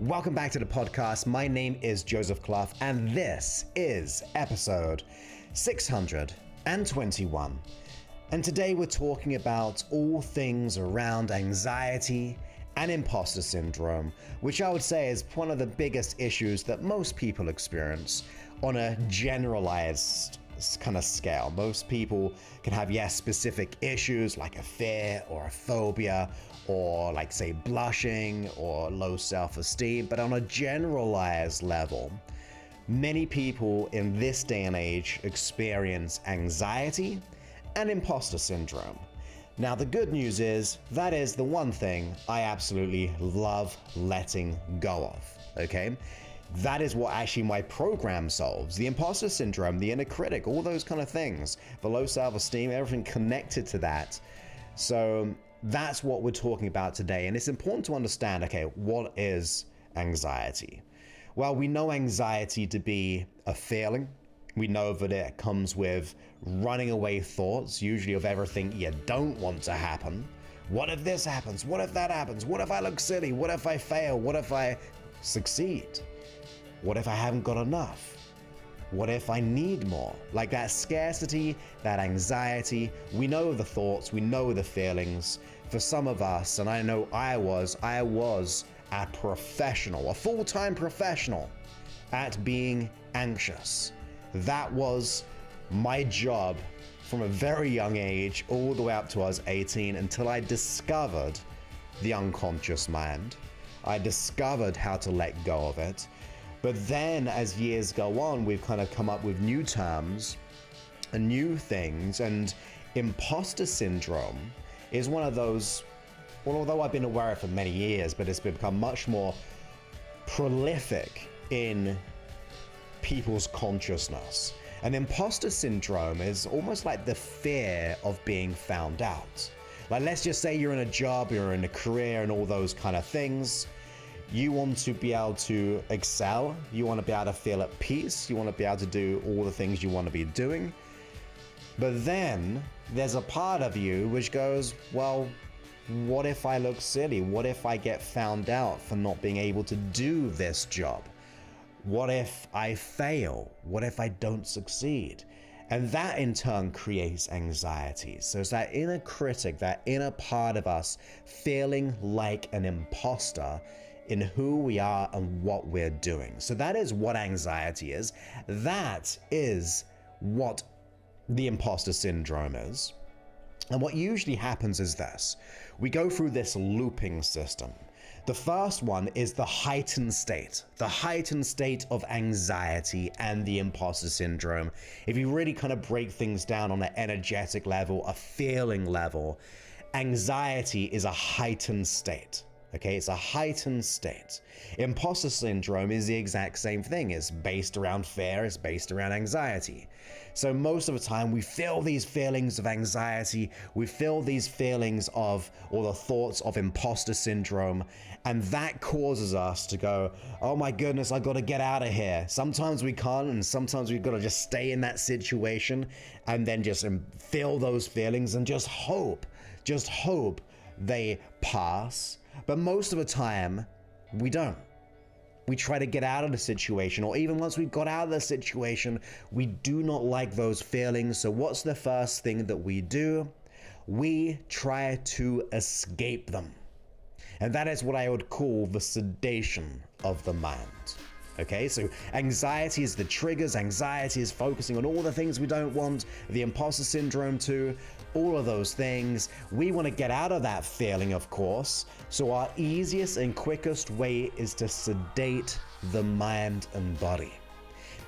Welcome back to the podcast. My name is Joseph Clough, and this is episode 621. And today we're talking about all things around anxiety and imposter syndrome, which I would say is one of the biggest issues that most people experience on a generalized kind of scale. Most people can have, specific issues like a fear or a phobia or like say blushing or low self-esteem, but on a generalized level, many people in this day and age experience anxiety and imposter syndrome. Now, the good news is that is the one thing I absolutely love letting go of, okay? That is what actually my program solves. The imposter syndrome, the inner critic, all those kind of things, the low self-esteem, everything connected to that. So that's what we're talking about today. And it's important to understand, okay, what is anxiety? Well, we know anxiety to be a feeling. We know that it comes with running away thoughts, usually of everything you don't want to happen. What if this happens? What if that happens? What if I look silly? What if I fail? What if I succeed? What if I haven't got enough? What if I need more? Like that scarcity, that anxiety, we know the thoughts, we know the feelings. For some of us, and I know I was a professional, a full-time professional at being anxious. That was my job from a very young age all the way up to I was 18 until I discovered the unconscious mind. I discovered how to let go of it. But then as years go on, we've kind of come up with new terms and new things, and imposter syndrome is one of those, well, although I've been aware of it for many years, but it's become much more prolific in people's consciousness. And imposter syndrome is almost like the fear of being found out. Like, let's just say you're in a job, you're in a career and all those kind of things. You want to be able to excel. You want to be able to feel at peace. You want to be able to do all the things you want to be doing. But then there's a part of you which goes, well, what if I look silly? What if I get found out for not being able to do this job? What if I fail? What if I don't succeed? And that in turn creates anxiety. So it's that inner critic, that inner part of us feeling like an imposter in who we are and what we're doing. So that is what anxiety is. That is what the imposter syndrome is. And what usually happens is this. We go through this looping system. The first one is the heightened state of anxiety and the imposter syndrome. If you really kind of break things down on an energetic level, a feeling level, anxiety is a heightened state. Okay, it's a heightened state. Imposter syndrome is the exact same thing. It's based around fear, it's based around anxiety. So most of the time we feel these feelings of anxiety, we feel these feelings of, or the thoughts of imposter syndrome, and that causes us to go, oh my goodness, I gotta get out of here. Sometimes we can't, and sometimes we've gotta just stay in that situation and then just feel those feelings and just hope they pass. But most of the time, we don't. We try to get out of the situation, or even once we've got out of the situation, we do not like those feelings. So what's the first thing that we do? We try to escape them. And that is what I would call the sedation of the mind. Okay, so anxiety is the triggers, anxiety is focusing on all the things we don't want, the imposter syndrome too, all of those things. We want to get out of that feeling, of course, so our easiest and quickest way is to sedate the mind and body.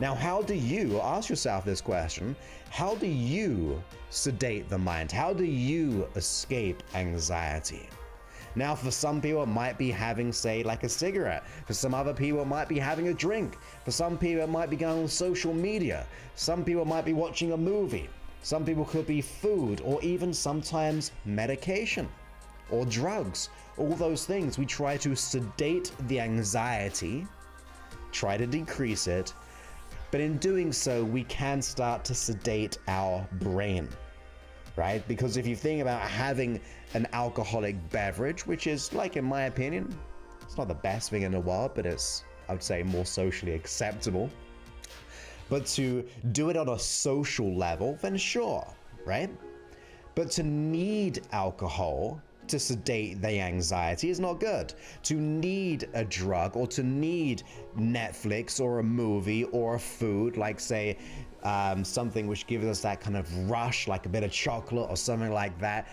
Now, how do you, ask yourself this question, how do you sedate the mind? How do you escape anxiety? Now, for some people, it might be having, say, like a cigarette. For some other people, it might be having a drink. For some people, it might be going on social media. Some people might be watching a movie. Some people could be food, or even sometimes medication or drugs. All those things. We try to sedate the anxiety, try to decrease it, but in doing so, we can start to sedate our brain. Right? Because if you think about having an alcoholic beverage, which is, like, in my opinion, It's not the best thing in the world, but it's, I would say, more socially acceptable. But to do it on a social level, then sure, right? But to need alcohol to sedate the anxiety is not good. To need a drug or to need Netflix or a movie or a food, like say something which gives us that kind of rush, like a bit of chocolate or something like that,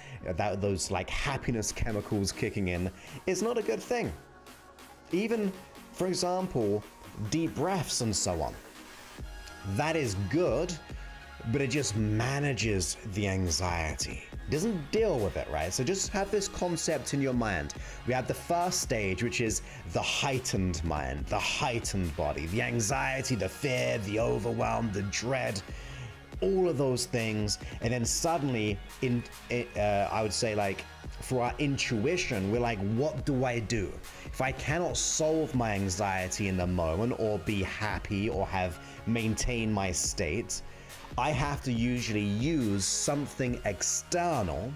those like happiness chemicals kicking in, is not a good thing. Even, for example, deep breaths and so on. That is good, but it just manages the anxiety. It doesn't deal with it, right? So just have this concept in your mind. We have the first stage, which is the heightened mind, the heightened body, the anxiety, the fear, the overwhelm, the dread, all of those things. And then suddenly, I would say, like, for our intuition, we're like, what do I do? If I cannot solve my anxiety in the moment or be happy or maintain my state, I have to usually use something external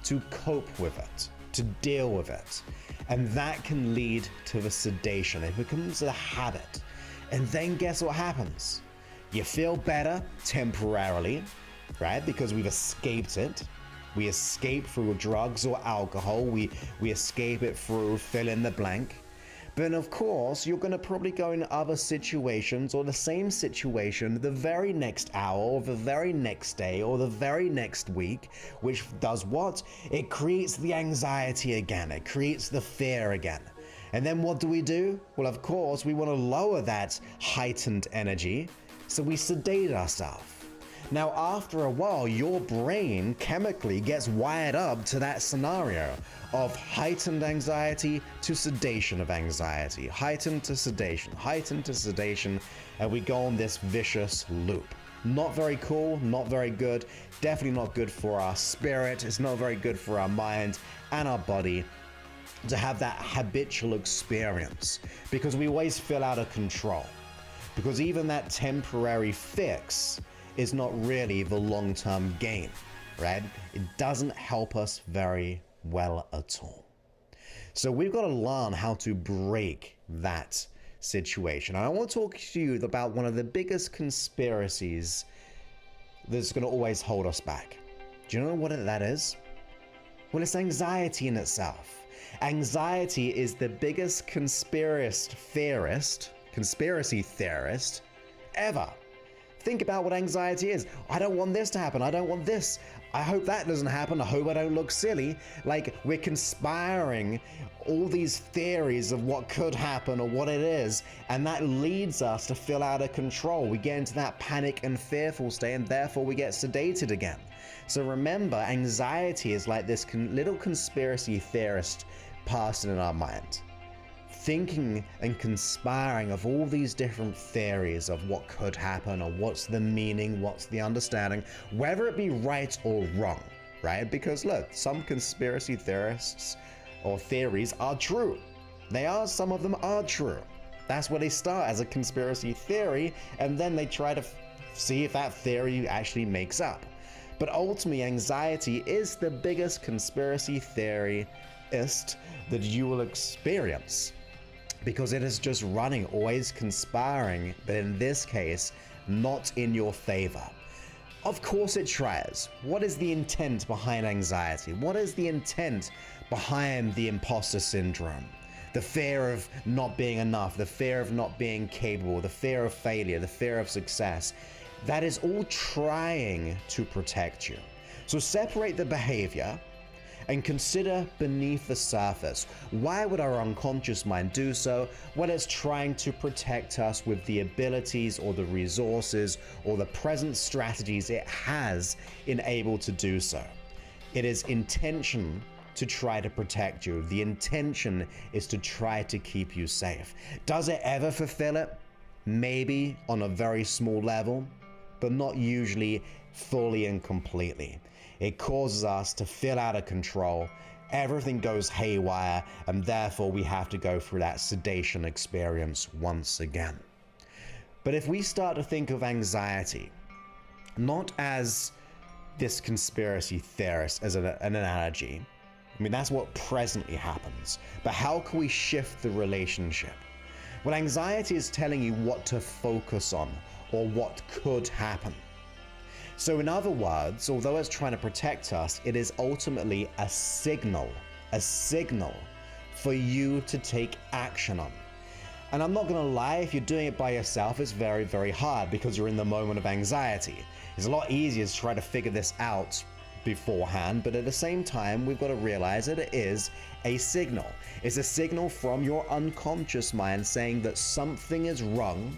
to cope with it, to deal with it. And that can lead to the sedation. It becomes a habit. And then guess what happens? You feel better temporarily, right? Because we've escaped it. We escape through drugs or alcohol. We escape it through fill in the blank. But then of course, you're going to probably go in other situations or the same situation the very next hour or the very next day or the very next week, which does what? It creates the anxiety again. It creates the fear again. And then what do? Well, of course, we want to lower that heightened energy, so we sedate ourselves. Now, after a while, your brain chemically gets wired up to that scenario of heightened anxiety to sedation of anxiety, heightened to sedation, and we go on this vicious loop. Not very cool, not very good, definitely not good for our spirit, it's not very good for our mind and our body to have that habitual experience, because we always feel out of control. Because even that temporary fix is not really the long-term gain, right? It doesn't help us very well at all. So we've got to learn how to break that situation. And I want to talk to you about one of the biggest conspiracies that's going to always hold us back. Do you know what that is? Well, it's anxiety in itself. Anxiety is the biggest conspiracy theorist ever. Think about what anxiety is. I don't want this to happen. I don't want this. I hope that doesn't happen. I hope I don't look silly. Like, we're conspiring all these theories of what could happen or what it is, and that leads us to feel out of control. We get into that panic and fearful state, and therefore we get sedated again. So remember, anxiety is like this little conspiracy theorist person in our mind, thinking and conspiring of all these different theories of what could happen or what's the meaning, what's the understanding, whether it be right or wrong, right? Because look, some conspiracy theorists or theories are true. Some of them are true. That's where they start, as a conspiracy theory, and then they try to see if that theory actually makes up. But ultimately, anxiety is the biggest conspiracy theorist that you will experience, because it is just running, always conspiring, but in this case, not in your favor. Of course it tries. What is the intent behind anxiety? What is the intent behind the imposter syndrome? The fear of not being enough, the fear of not being capable, the fear of failure, the fear of success. That is all trying to protect you. So separate the behavior and consider beneath the surface. Why would our unconscious mind do so? Well, it's trying to protect us with the abilities or the resources or the present strategies it has enabled to do so. It is intention to try to protect you. The intention is to try to keep you safe. Does it ever fulfill it? Maybe on a very small level, but not usually fully and completely. It causes us to feel out of control, everything goes haywire, and therefore we have to go through that sedation experience once again. But if we start to think of anxiety, not as this conspiracy theorist, as an analogy, I mean, that's what presently happens. But how can we shift the relationship? Well, anxiety is telling you what to focus on or what could happen. So in other words, although it's trying to protect us, it is ultimately a signal for you to take action on. And I'm not gonna lie, if you're doing it by yourself, it's very, very hard because you're in the moment of anxiety. It's a lot easier to try to figure this out beforehand, but at the same time, we've got to realize that it is a signal. It's a signal from your unconscious mind saying that something is wrong,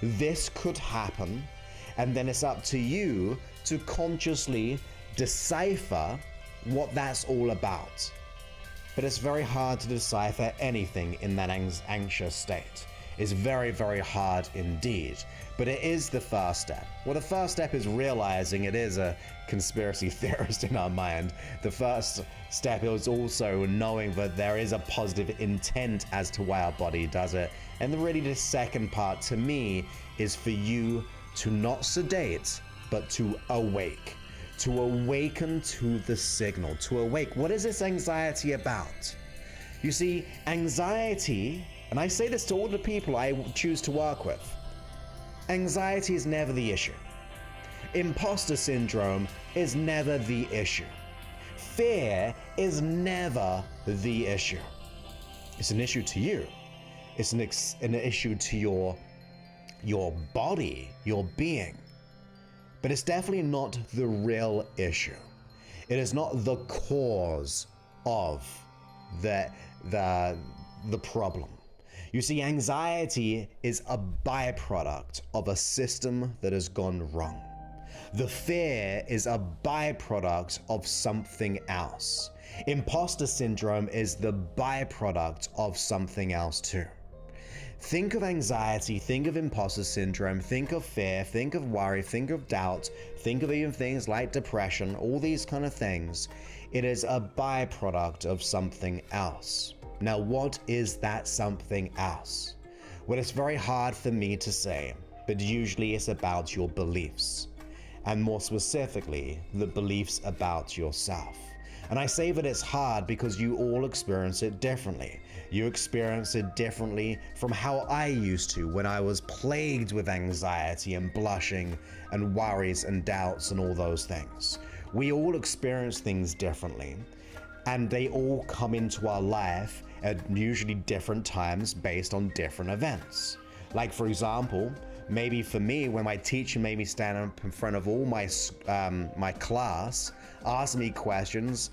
this could happen, and then it's up to you to consciously decipher what that's all about. But it's very hard to decipher anything in that anxious state. It's very, very hard indeed. But it is the first step. Well, the first step is realizing it is a conspiracy theorist in our mind. The first step is also knowing that there is a positive intent as to why our body does it. And really the second part to me is for you to not sedate, but to awake. To awaken to the signal, to awake. What is this anxiety about? You see, anxiety, and I say this to all the people I choose to work with, anxiety is never the issue. Imposter syndrome is never the issue. Fear is never the issue. It's an issue to you. It's an issue to your body, your being. But it's definitely not the real issue. It is not the cause of the problem. You see, anxiety is a byproduct of a system that has gone wrong. The fear is a byproduct of something else. Imposter syndrome is the byproduct of something else too. Think of anxiety, think of imposter syndrome, think of fear, think of worry, think of doubt, think of even things like depression, all these kind of things. It is a byproduct of something else. Now, what is that something else? Well, it's very hard for me to say, but usually it's about your beliefs, and more specifically, the beliefs about yourself. And I say that it's hard because you all experience it differently. You experience it differently from how I used to when I was plagued with anxiety and blushing and worries and doubts and all those things. We all experience things differently, and they all come into our life at usually different times based on different events. Like, for example, maybe for me, when my teacher made me stand up in front of all my class, ask me questions,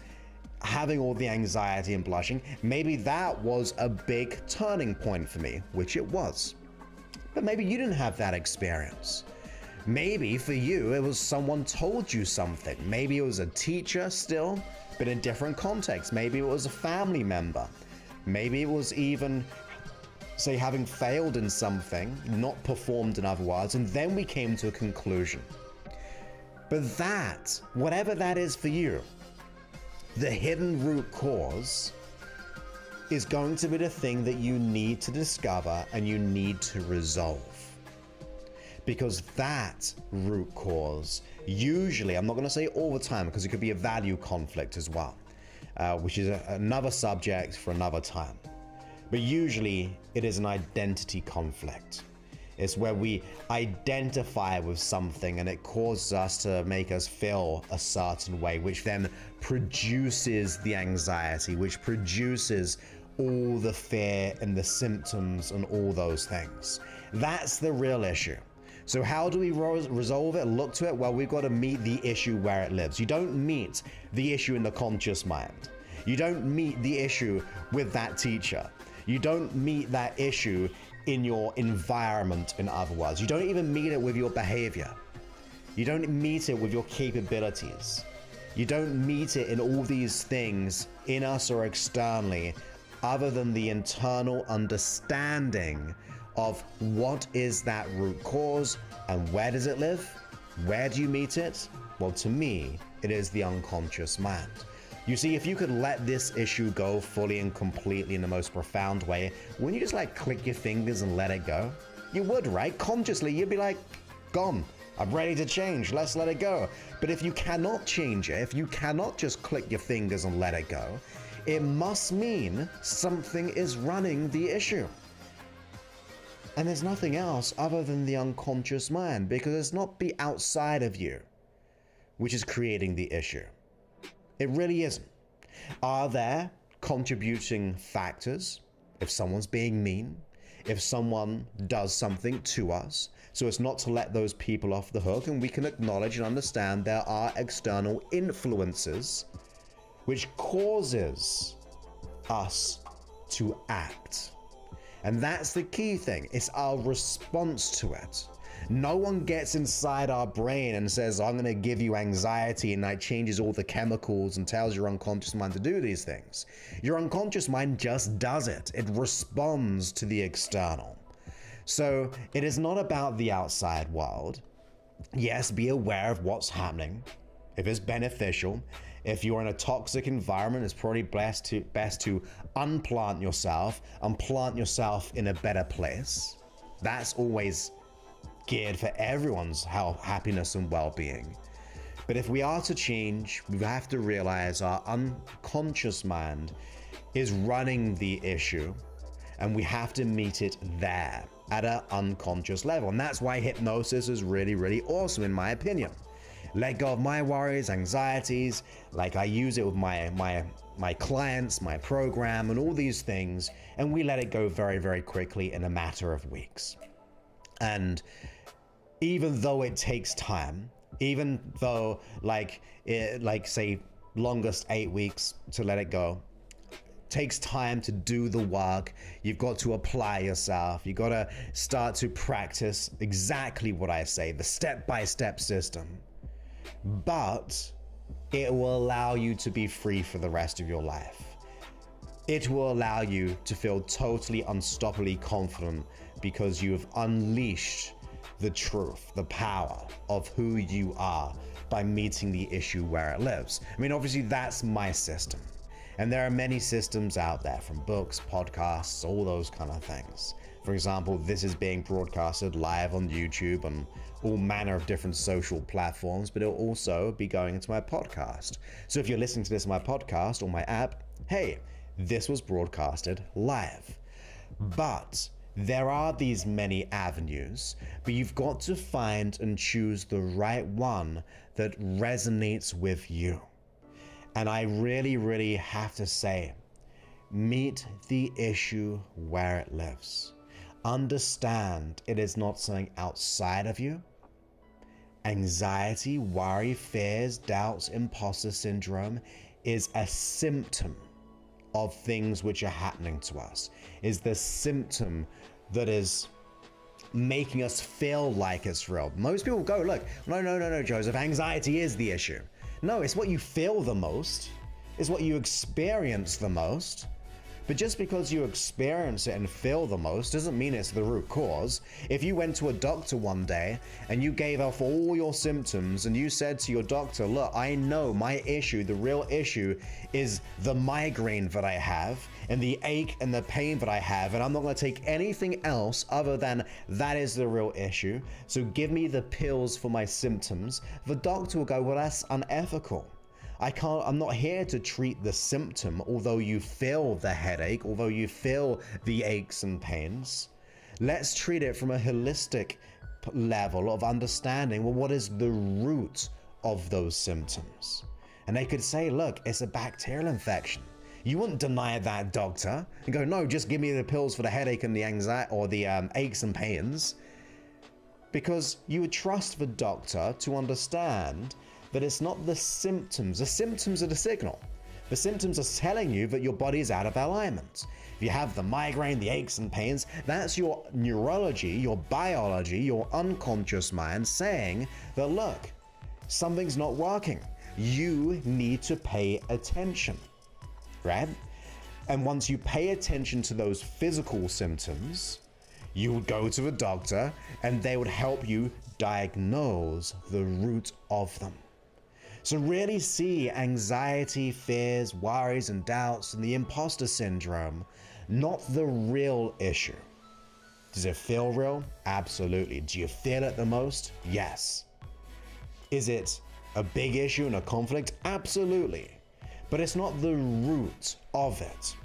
having all the anxiety and blushing, maybe that was a big turning point for me, which it was. But maybe you didn't have that experience. Maybe for you, it was someone told you something. Maybe it was a teacher still, but in a different context. Maybe it was a family member. Maybe it was even, say, having failed in something, not performed in other words, and then we came to a conclusion. But that, whatever that is for you, the hidden root cause is going to be the thing that you need to discover and you need to resolve. Because that root cause, usually, I'm not going to say all the time because it could be a value conflict as well, which is another subject for another time. But usually it is an identity conflict. It's where we identify with something and it causes us to make us feel a certain way, which then produces the anxiety, which produces all the fear and the symptoms and all those things. That's the real issue. So how do we resolve it, look to it? Well, we've got to meet the issue where it lives. You don't meet the issue in the conscious mind. You don't meet the issue with that teacher. You don't meet that issue in your environment, in other words. You don't even meet it with your behavior. You don't meet it with your capabilities. You don't meet it in all these things, in us or externally, other than the internal understanding of what is that root cause and where does it live? Where do you meet it? Well, to me, it is the unconscious mind. You see, if you could let this issue go fully and completely in the most profound way, wouldn't you just like click your fingers and let it go? You would, right? Consciously, you'd be like, gone. I'm ready to change. Let's let it go. But if you cannot change it, if you cannot just click your fingers and let it go, it must mean something is running the issue. And there's nothing else other than the unconscious mind, because it's not the outside of you which is creating the issue. It really isn't. Are there contributing factors? If someone's being mean, if someone does something to us, so it's not to let those people off the hook, and we can acknowledge and understand there are external influences which causes us to act. And that's the key thing. It's our response to it. No one gets inside our brain and says, I'm going to give you anxiety, and that changes all the chemicals and tells your unconscious mind to do these things. Your unconscious mind just does it. It responds to the external. So it is not about the outside world. Yes, be aware of what's happening. If it's beneficial, if you're in a toxic environment, it's probably best to unplant yourself and plant yourself in a better place. That's always geared for everyone's health, happiness, and well-being. But if we are to change, we have to realize our unconscious mind is running the issue, and we have to meet it there at an unconscious level. And that's why hypnosis is really, really awesome, in my opinion. Let go of my worries, anxieties, like I use it with my clients, my program, and all these things, and we let it go very, very quickly in a matter of weeks. And even though it takes time, even though say longest 8 weeks to let it go, takes time to do the work. You've got to apply yourself. You've got to start to practice exactly what I say, the step-by-step system. But it will allow you to be free for the rest of your life. It will allow you to feel totally unstoppably confident because you have unleashed the truth, the power of who you are by meeting the issue where it lives. I mean, obviously that's my system. And there are many systems out there, from books, podcasts, all those kind of things. For example, this is being broadcasted live on YouTube and all manner of different social platforms, but it'll also be going into my podcast. So if you're listening to this on my podcast or my app, hey, this was broadcasted live. But there are these many avenues, but you've got to find and choose the right one that resonates with you. And I really, really have to say, meet the issue where it lives. Understand it is not something outside of you. Anxiety, worry, fears, doubts, imposter syndrome is a symptom of things which are happening to us. Is the symptom that is making us feel like it's real. Most people go, look, no, Joseph, anxiety is the issue. No, it's what you feel the most. It's what you experience the most. But just because you experience it and feel the most doesn't mean it's the root cause. If you went to a doctor one day and you gave off all your symptoms and you said to your doctor, look, I know my issue, the real issue is the migraine that I have and the ache and the pain that I have, and I'm not going to take anything else other than that is the real issue, so give me the pills for my symptoms, the doctor will go, well, that's unethical. I'm not here to treat the symptom, although you feel the headache, although you feel the aches and pains. Let's treat it from a holistic level of understanding, well, what is the root of those symptoms? And they could say, look, it's a bacterial infection. You wouldn't deny that, doctor, and go, no, just give me the pills for the headache and the anxiety or the aches and pains. Because you would trust the doctor to understand that it's not the symptoms. The symptoms are the signal. The symptoms are telling you that your body is out of alignment. If you have the migraine, the aches and pains, that's your neurology, your biology, your unconscious mind saying that, look, something's not working. You need to pay attention, right? And once you pay attention to those physical symptoms, you would go to the doctor and they would help you diagnose the root of them. So really see anxiety, fears, worries, and doubts, and the imposter syndrome, not the real issue. Does it feel real? Absolutely. Do you feel it the most? Yes. Is it a big issue and a conflict? Absolutely. But it's not the root of it.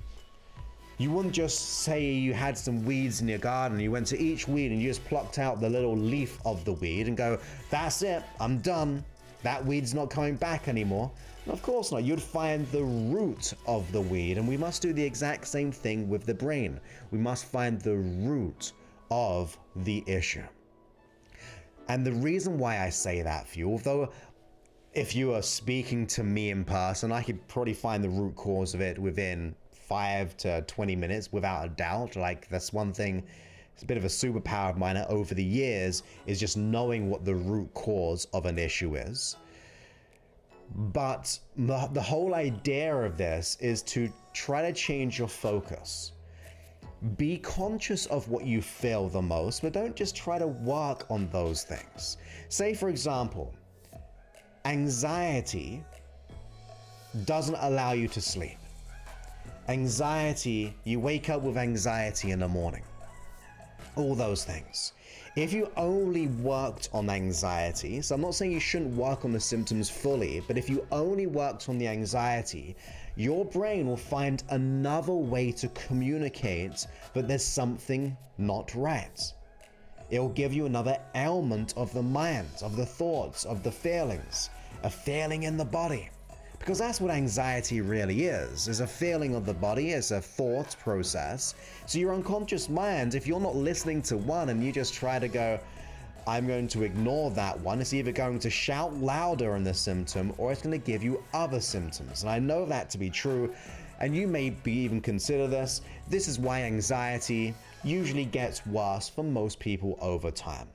You wouldn't just say you had some weeds in your garden, you went to each weed and you just plucked out the little leaf of the weed and go, that's it, I'm done. That weed's not coming back anymore. And of course not. You'd find the root of the weed, and we must do the exact same thing with the brain. We must find the root of the issue. And the reason why I say that for you, although if you are speaking to me in person, I could probably find the root cause of it within 5 to 20 minutes without a doubt. Like, that's one thing, it's a bit of a superpower of mine over the years, is just knowing what the root cause of an issue is. But the whole idea of this is to try to change your focus. Be conscious of what you feel the most, but don't just try to work on those things. Say, for example, anxiety doesn't allow you to sleep. Anxiety, you wake up with anxiety in the morning. All those things. If you only worked on anxiety, so I'm not saying you shouldn't work on the symptoms fully, but if you only worked on the anxiety, your brain will find another way to communicate that there's something not right. It'll give you another ailment of the mind, of the thoughts, of the feelings, a feeling in the body. Because that's what anxiety really is a feeling of the body, it's a thought process. So your unconscious mind, if you're not listening to one and you just try to go, I'm going to ignore that one, it's either going to shout louder in the symptom or it's going to give you other symptoms. And I know that to be true, and you may even consider this. This is why anxiety usually gets worse for most people over time.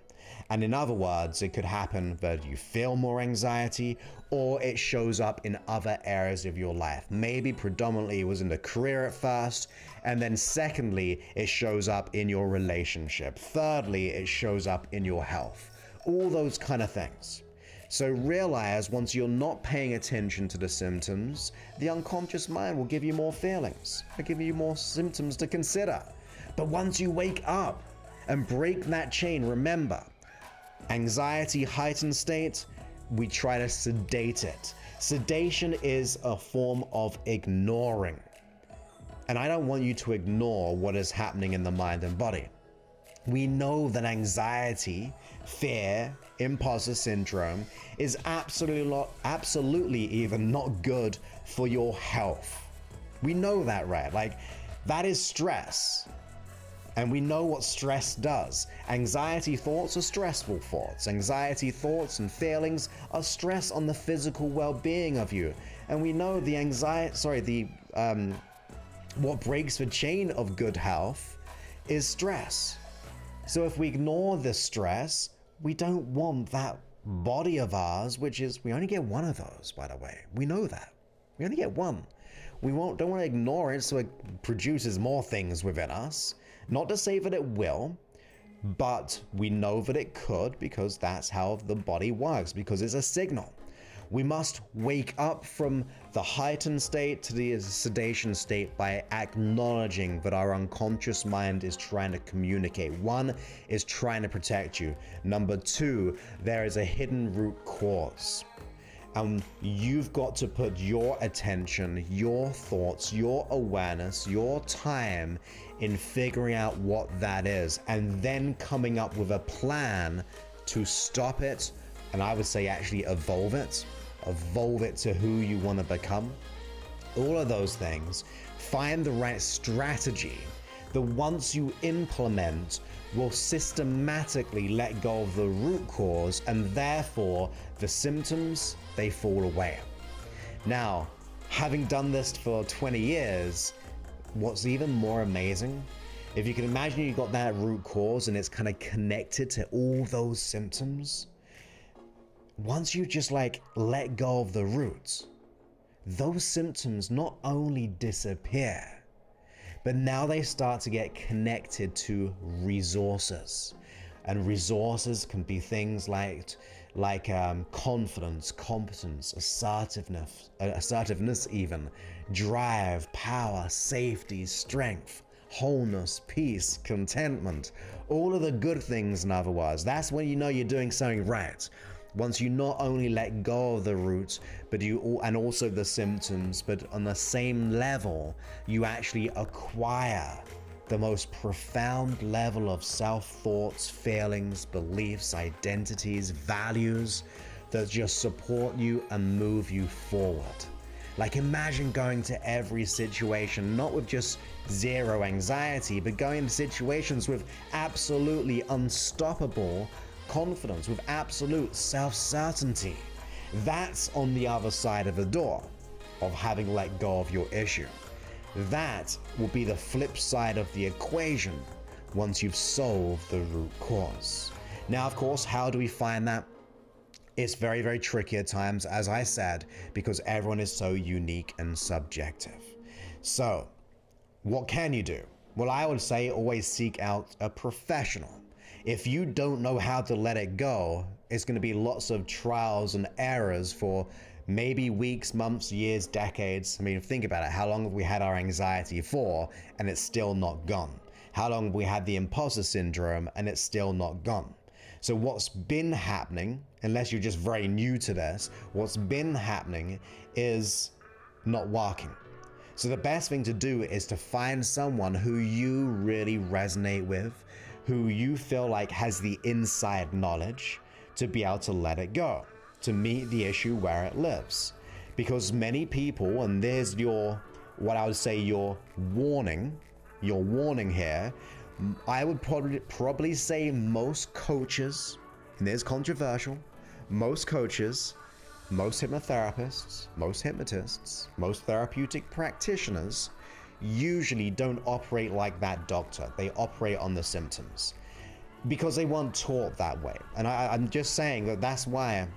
And in other words, it could happen that you feel more anxiety or it shows up in other areas of your life. Maybe predominantly it was in the career at first, and then secondly, it shows up in your relationship. Thirdly, it shows up in your health. All those kind of things. So realize once you're not paying attention to the symptoms, the unconscious mind will give you more feelings. It'll give you more symptoms to consider. But once you wake up and break that chain, remember, anxiety heightened state, we try to sedate it. Sedation is a form of ignoring. And I don't want you to ignore what is happening in the mind and body. We know that anxiety, fear, imposter syndrome is absolutely even not good for your health. We know that, right? Like, that is stress. And we know what stress does. Anxiety thoughts are stressful thoughts. Anxiety thoughts and feelings are stress on the physical well-being of you. And we know what breaks the chain of good health is stress. So if we ignore the stress, we don't want that body of ours, which is, we only get one of those, by the way. We know that. We only get one. We don't want to ignore it so it produces more things within us. Not to say that it will, but we know that it could, because that's how the body works, because it's a signal. We must wake up from the heightened state to the sedation state by acknowledging that our unconscious mind is trying to communicate. One, is trying to protect you. Number two, there is a hidden root cause. And you've got to put your attention, your thoughts, your awareness, your time in figuring out what that is, and then coming up with a plan to stop it, and I would say actually evolve it to who you want to become. All of those things. Find the right strategy that once you implement will systematically let go of the root cause, and therefore the symptoms, they fall away. Now, having done this for 20 years, what's even more amazing, if you can imagine you got that root cause and it's kind of connected to all those symptoms, once you just let go of the roots, those symptoms not only disappear, but now they start to get connected to resources. And resources can be things like confidence, competence, assertiveness even, drive, power, safety, strength, wholeness, peace, contentment, all of the good things. In other words, that's when you know you're doing something right. once you not only let go of the root, but and also the symptoms, but on the same level, you actually acquire the most profound level of self-thoughts, feelings, beliefs, identities, values that just support you and move you forward. Like, imagine going to every situation, not with just zero anxiety, but going to situations with absolutely unstoppable confidence, with absolute self-certainty. That's on the other side of the door of having let go of your issue. That will be the flip side of the equation once you've solved the root cause. Now, of course, how do we find that? It's very, very tricky at times, as I said, because everyone is so unique and subjective. So, what can you do? Well, I would say always seek out a professional. If you don't know how to let it go, it's going to be lots of trials and errors for maybe weeks, months, years, decades. I mean, think about it. How long have we had our anxiety for and it's still not gone? How long have we had the imposter syndrome and it's still not gone? So what's been happening, unless you're just very new to this, what's been happening is not working. So the best thing to do is to find someone who you really resonate with, who you feel like has the inside knowledge to be able to let it go, to meet the issue where it lives. Because many people, and there's what I would say your warning here, I would probably say most coaches, and this is controversial, most coaches, most hypnotherapists, most hypnotists, most therapeutic practitioners usually don't operate like that doctor. They operate on the symptoms because they weren't taught that way. And I'm just saying that that's why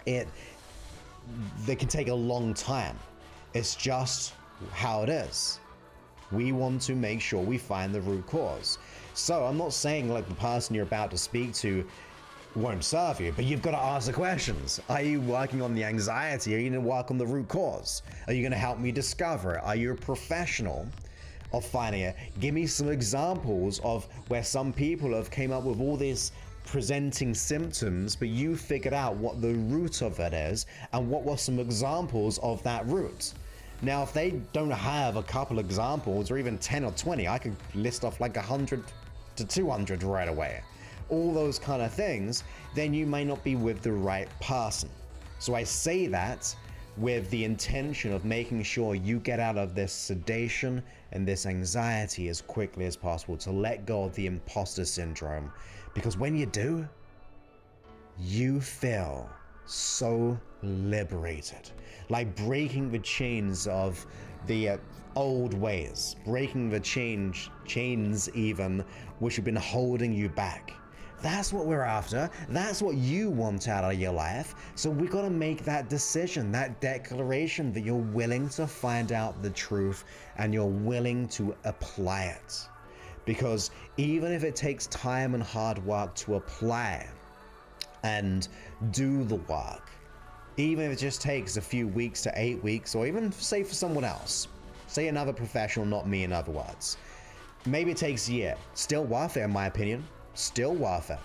they can take a long time. It's just how it is. We want to make sure we find the root cause. So I'm not saying like the person you're about to speak to won't serve you, but you've got to ask the questions. Are you working on the anxiety? Are you going to work on the root cause? Are you going to help me discover it? Are you a professional of finding it? Give me some examples of where some people have came up with all these presenting symptoms, but you figured out what the root of it is and what were some examples of that root. Now, if they don't have a couple examples or even 10 or 20, I could list off like 100 to 200 right away. All those kind of things, then you may not be with the right person. So I say that with the intention of making sure you get out of this sedation and this anxiety as quickly as possible, to let go of the imposter syndrome. Because when you do, you feel so liberated, like breaking the chains of the old ways, breaking the chains even which have been holding you back. That's what we're after. That's what you want out of your life. So we got to make that decision, that declaration that you're willing to find out the truth and you're willing to apply it. Because even if it takes time and hard work to apply and do the work, even if it just takes a few weeks to 8 weeks, or even say for someone else, say another professional, not me in other words, maybe it takes a year, still worth it in my opinion, still worth it.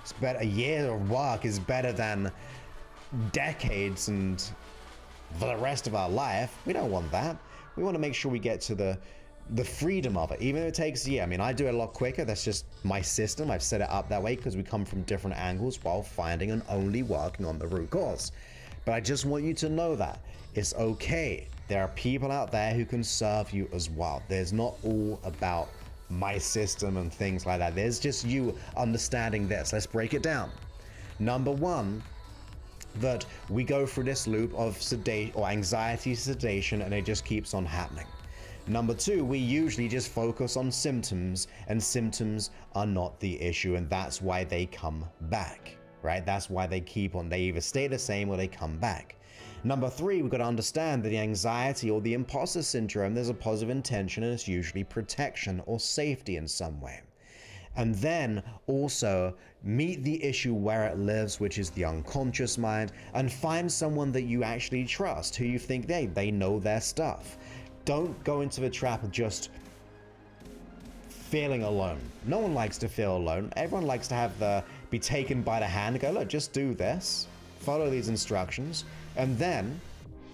It's better, a year of work is better than decades and for the rest of our life. We don't want that. We want to make sure we get to the freedom of it, even if it takes a year. I mean, I do it a lot quicker. That's just my system. I've set it up that way because we come from different angles while finding and only working on the root cause. But I just want you to know that it's okay. There are people out there who can serve you as well. There's not all about my system and things like that. There's just you understanding this. Let's break it down. Number one, that we go through this loop of sedation or anxiety sedation and it just keeps on happening. Number two, we usually just focus on symptoms, and symptoms are not the issue, and that's why they come back, right? That's why they either stay the same or they come back. Number three, we've got to understand that the anxiety or the imposter syndrome, there's a positive intention, and it's usually protection or safety in some way. And then also meet the issue where it lives, which is the unconscious mind, and find someone that you actually trust, who you think they know their stuff. Don't go into the trap of just feeling alone. No one likes to feel alone. Everyone likes to have the be taken by the hand and go, look, just do this, follow these instructions, and then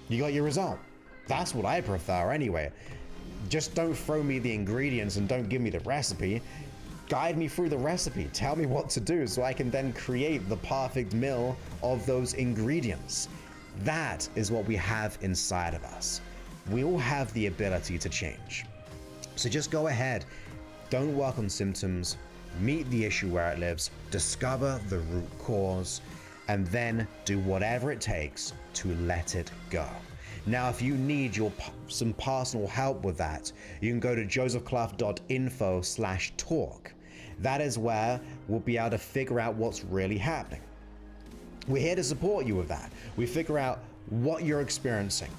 you got your result. That's what I prefer anyway. Just don't throw me the ingredients and don't give me the recipe. Guide me through the recipe. Tell me what to do so I can then create the perfect meal of those ingredients. That is what we have inside of us. We all have the ability to change. So just go ahead. Don't work on symptoms. Meet the issue where it lives. Discover the root cause. And then do whatever it takes to let it go. Now, if you need some personal help with that, you can go to josephclough.info/talk. That is where we'll be able to figure out what's really happening. We're here to support you with that. We figure out what you're experiencing.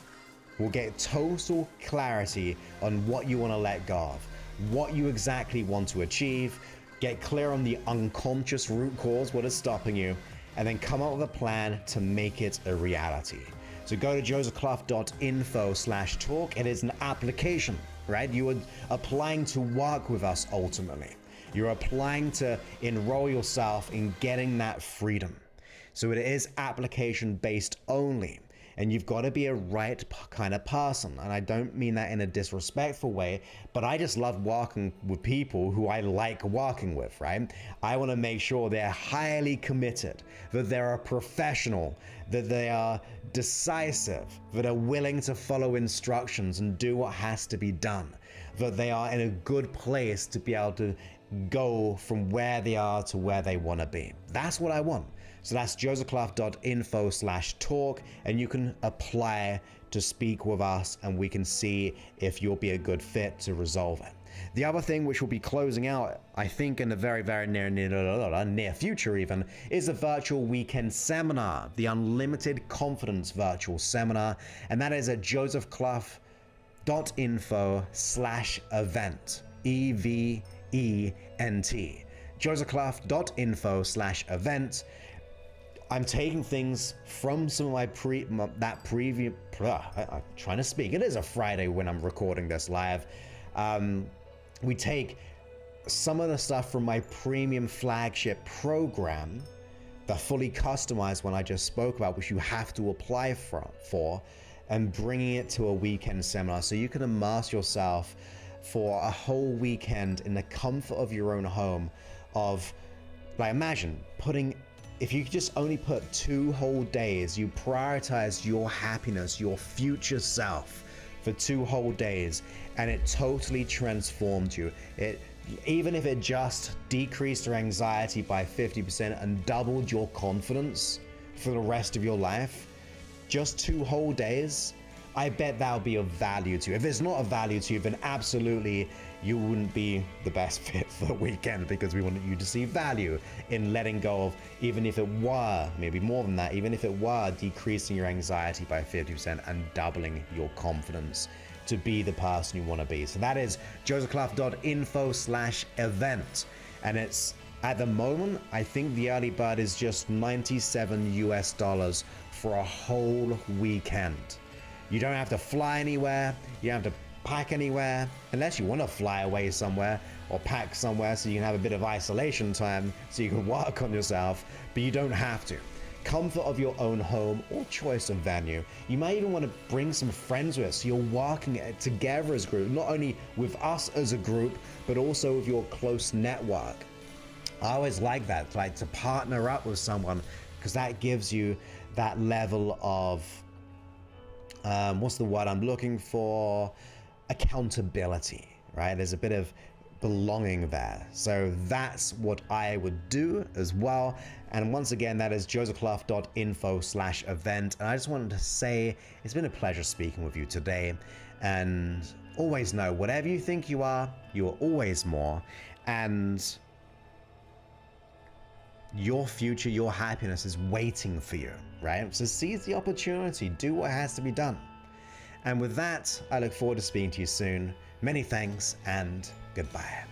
We'll get total clarity on what you want to let go of, what you exactly want to achieve, get clear on the unconscious root cause, what is stopping you, and then come up with a plan to make it a reality. So go to josephclough.info/talk. It is an application, right? You are applying to work with us ultimately. You're applying to enroll yourself in getting that freedom. So it is application based only. And you've got to be a right kind of person. And I don't mean that in a disrespectful way, but I just love working with people who I like working with, right? I want to make sure they're highly committed, that they're a professional, that they are decisive, that are willing to follow instructions and do what has to be done, that they are in a good place to be able to go from where they are to where they want to be. That's what I want. So that's josephclough.info/talk, and you can apply to speak with us and we can see if you'll be a good fit to resolve it. The other thing which will be closing out, I think in the very, very near future even, is a virtual weekend seminar, the Unlimited Confidence Virtual Seminar, and that is at josephclough.info/event, EVENT, josephclough.info/event. I'm taking things from some of my previous. I'm trying to speak. It is a Friday when I'm recording this live. We take some of the stuff from my premium flagship program, the fully customized one I just spoke about, which you have to apply for, and bringing it to a weekend seminar so you can immerse yourself for a whole weekend in the comfort of your own home. Imagine if you just only put 2 whole days, you prioritize your happiness, your future self for 2 whole days, and it totally transformed you. Even if it just decreased your anxiety by 50% and doubled your confidence for the rest of your life, just 2 whole days, I bet that'll be of value to you. If it's not of value to you, then absolutely you wouldn't be the best fit for the weekend, because we wanted you to see value in letting go of, even if it were, maybe more than that, even if it were decreasing your anxiety by 50% and doubling your confidence to be the person you want to be. So that is josephclough.info/event. And it's, at the moment, I think the early bird is just $97 for a whole weekend. You don't have to fly anywhere. You don't have to pack anywhere, unless you want to fly away somewhere or pack somewhere so you can have a bit of isolation time so you can work on yourself, but you don't have to. Comfort of your own home or choice of venue. You might even want to bring some friends with us so you're working together as a group, not only with us as a group, but also with your close network. I always like that, to partner up with someone, because that gives you that level of what's the word I'm looking for? Accountability, right? There's a bit of belonging there. So that's what I would do as well. And once again, that is josephclough.info/event. And I just wanted to say it's been a pleasure speaking with you today. And always know, whatever you think you are always more. And your future, your happiness is waiting for you, right? So seize the opportunity, do what has to be done. And with that, I look forward to speaking to you soon. Many thanks and goodbye.